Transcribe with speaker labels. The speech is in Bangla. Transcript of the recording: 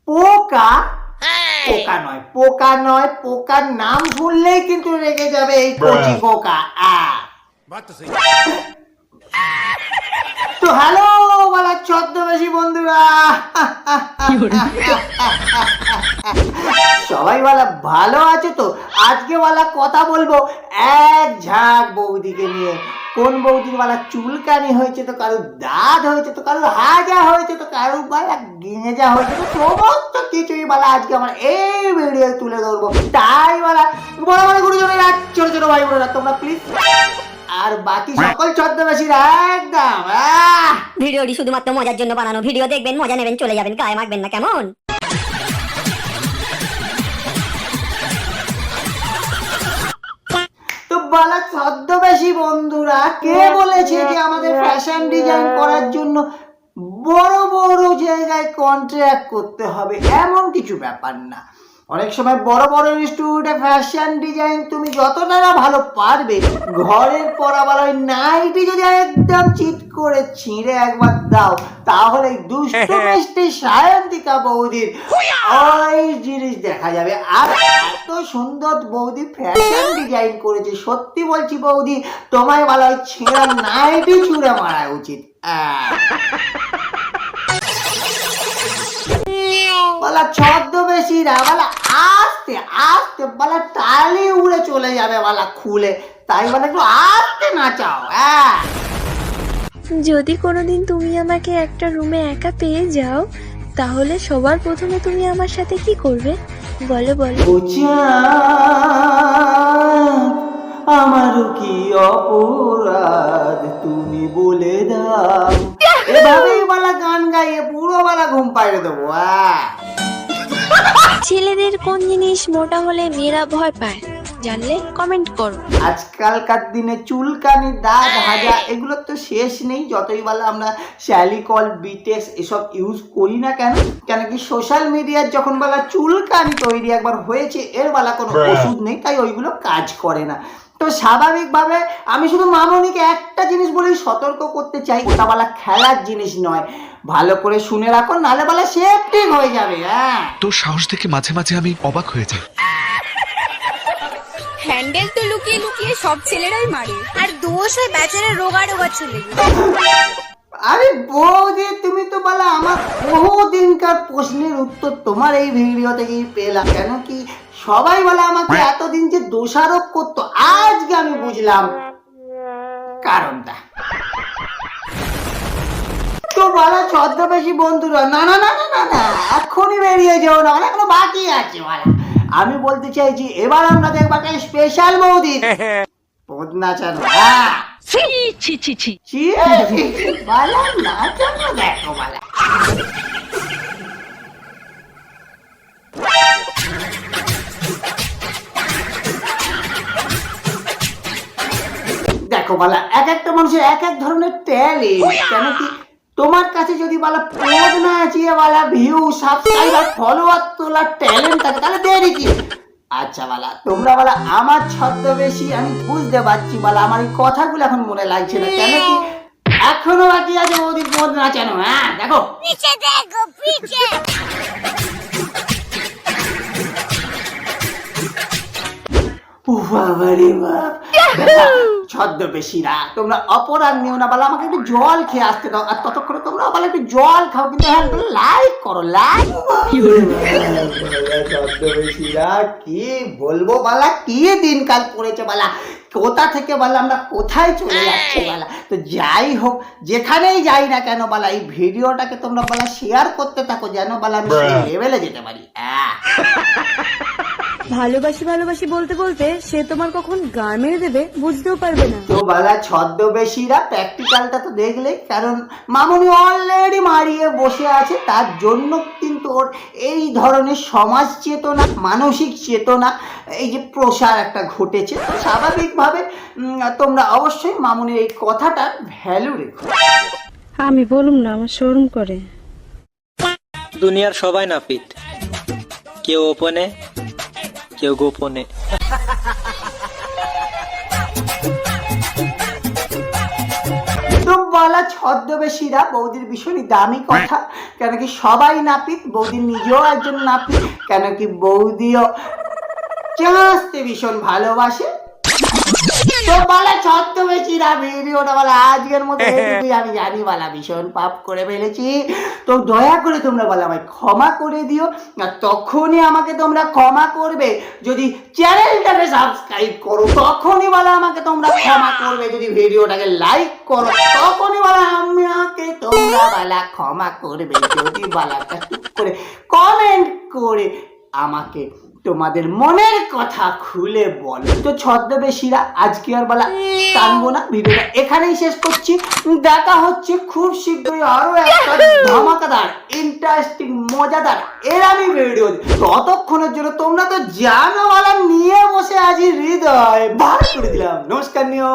Speaker 1: পোকা? পোকা নয়, পোকা নয়, পোকার নাম শুনলেই কিন্তু রেগে যাবে এই কচি পোকা। তো হ্যালো বলা ছদ্মবেশী বন্ধুরা, সবাই বলা ভালো আছে তো? আজকে বলা কথা বলবো এক ঝাঁক বৌদিকে নিয়ে। কোন বৌদির বলা চুলকানি হয়েছে, তো কারো দাঁত হয়েছে, তো কারো হাজা হয়েছে, তো কারো বলা গেঁজা হয়েছে, তো সমস্ত কিছুই বলা আজকে আমার এই ভিডিও তুলে ধরবো। তাই বলা বড় বড় গুরুজনেরা, ছোট ছোট ভাই বোনেরা, তোমরা প্লিজ আর বাকি সকল ছদ্মবেশীরা একদম
Speaker 2: ভিডিওটি শুধুমাত্র মজার জন্য বানানো। ভিডিও দেখবেন, মজা নেবেন, চলে যাবেন, গায়ে মাখবেন না, কেমন?
Speaker 1: তো বলা ছদ্মবেশী বন্ধুরা, কে বলেছে যে আমাদের ফ্যাশন ডিজাইন করার জন্য বড় বড় জায়গায় কন্ট্রাক্ট করতে হবে? এমন কিছু ব্যাপার না। অনেক সময় বড় বড় ইনস্টিটিউটে ফ্যাশন ডিজাইন তুমি যতটা না ভালো পারবে, ঘরের পরা বলা নাইটি যদি একদম চিট করে ছিঁড়ে একবার দাও, তাহলে দুষ্ট মিষ্টি সায়ন্তিকা বৌদির ওই জিনিস দেখা যাবে। আর এত সুন্দর বৌদি ফ্যাশন ডিজাইন করেছে, সত্যি বলছি বৌদি, তোমায় বলা ওই ছেঁড়া নাইটি ছুঁড়ে মারা উচিত। বলা ছদ্মবেশীরা বলা আস্তে আস্তে বলা টালি উড়ে চলে যাবে বলা খুলে, তাই বলা একটু আস্তে নাচাও।
Speaker 3: যদি কোনোদিন তুমি আমাকে একটা রুমে একা পেয়ে যাও, তাহলে সবার প্রথমে তুমি আমার সাথে কি করবে? বলো বলো।
Speaker 1: আমারও কি অপরাধ তুমি বলে দাও। এভাবেই বলা গান গাইয়ে পুরো বলা ঘুম পাইয়ে দেবো।
Speaker 3: ছেলেদের কোন জিনিস মোটা হলে মেয়েরা ভয় পায়, জানলে কমেন্ট করো।
Speaker 1: আজকালকার দিনে চুলকানি, দাঁত হাজা এগুলো তো শেষ নেই। যতই বলা আমরা শ্যালিকল, বিটেক্স এসব ইউজ করি না কেন, কেন কি সোশ্যাল মিডিয়ার যখন বলা চুলকানি তৈরি একবার হয়েছে, এর বলা কোনো ওষুধ নেই, তাই ওইগুলো কাজ করে না। তো স্বাভাবিকভাবে আমি শুধু মামনিকে একটা জিনিস বলেই সতর্ক করতে চাই, ওটা বলা খেলার জিনিস নয়। ভালো করে শুনে রাখো, নালে বলা সেফটি হয়ে যাবে।
Speaker 4: তোর সাহস দেখে মাঝে মাঝে আমি অবাক হয়ে যাই।
Speaker 5: হ্যান্ডেল তো লুকিয়ে লুকিয়ে সব ছেলেরাই মারে, আর দোষ হয় বেচারা রোগা রোগা ছেলে।
Speaker 1: আরে বৌদি, তুমি তো বলা আমার বহুদিনকার প্রশ্নের উত্তর তোমার এই ভিডিও থেকেই পেলাম। কেন কি সবাই বলা আমাকে এতদিন যে দোষারোপ করতো, আজকে আমি বুঝলাম কারণটা। তো বলা ছদ্মবেশী বন্ধুরা, না না না না না না, এখনই বেরিয়ে যাও না, এখনো বাকি আছে বলা। আমি বলতে চাইছি এবার আমরা দেখবো একটা স্পেশাল বৌদি পদ নাচানো। বলা নাচানো দেখো বলা। দেখো বলা এক একটা মানুষের এক এক ধরনের ট্যালেন্ট। কেন কি তোমার কাছে যদি বলা পদ নাচিয়ে বলা ভিউ, সাবস্ক্রাইবার, ফলোয়ার তোলার ট্যালেন্ট থাকে, তাহলে দেরি কি? আচ্ছা বলা তোমরা বলা আমার ছদ্মবেশী, আমি বুঝতে পারছি বলা, আমার এই কথাগুলো এখন মনে লাগছে না। কেন কি এখনো বাকি আছে ওদের পদ নাচানো। দেখো
Speaker 5: পিছে দেখো, পিছে।
Speaker 1: ছদ্মবেশীরা তোমরা অপরাধ নিও না বলা, আমাকে একটু জল খেয়ে আসতে দাও। আর ততক্ষণে তোমরা বলা একটু জল খাও, কিন্তু হ্যাঁ লাইক করো, লাইক। ছদ্মবেশীরা কি বলবো বলা, কি দিনকাল পড়েছে বলা, কোথা থেকে বলা আমরা কোথায় চলে যাচ্ছি বলা। তো যাই হোক, যেখানেই যাই না কেন বলা, এই ভিডিওটাকে তোমরা বলা শেয়ার করতে থাকো, যেন বলা আমি সেই লেভেলে যেতে পারি।
Speaker 6: ভালোবাসি ভালোবাসি বলতে বলতে সে তোমার কখন গা মেরে দেবে বুঝতেও পারবে না।
Speaker 1: তো বলা ছদ্মবেশীরা প্র্যাকটিক্যালটা তো দেখলে, কারণ মামনি অলরেডি মারিয়ে বসে আছে, তার জন্য কিন্তু ওর এই ধরনের সমাজ চেতনা, মানসিক চেতনা এই যে প্রসার একটা ঘটেছে। তো স্বাভাবিকভাবে তোমরা অবশ্যই মামনির এই কথাটার ভ্যালু রেখো।
Speaker 6: আমি বলুম না, আমার শরম করে।
Speaker 7: দুনিয়ার সবাই নাপিত, কেউ ওপেনে, কেউ গোপনে।
Speaker 1: তো বলা ছদ্মবেশীরা বৌদির ভীষণই দামি কথা, কেন কি সবাই নাপিত, বৌদি নিজেও একজন নাপিত, কেন কি বৌদিও চাঁচতে ভীষণ ভালোবাসে। তো বলে ছদ্মবেশীরা ভিডিওটা বলে আজকের মতো এটুকুই, আমি জানি বলা ভীষণ পাপ করে ফেলেছি, তো দয়া করে তোমরা বলে আমায় ক্ষমা করে দিও। আর তখনই আমাকে তোমরা ক্ষমা করবে যদি চ্যানেলটাকে সাবস্ক্রাইব করো, তখনই বলে আমাকে তোমরা ক্ষমা করবে যদি ভিডিওটাকে লাইক করো, তখনই বলে আমাকে তোমরা বলা ক্ষমা করবে যদি বলাটা ঠিক করে কমেন্ট করে আমাকে তোমাদের মনের কথা খুলে বলো। তো ছদ্মবেশীরা আজকে আর বলা টানবো না, ভিডিওটা এখানেই শেষ করছি। দেখা হচ্ছে খুব শীঘ্রই আরো একটা ধামাকাদার, ইন্টারেস্টিং, মজাদার এরামি ভিডিও। ততক্ষণের জন্য তোমরা তো জানো বলা নিয়ে বসে আজ হৃদয় বার করে দিলাম। নমস্কার নিও।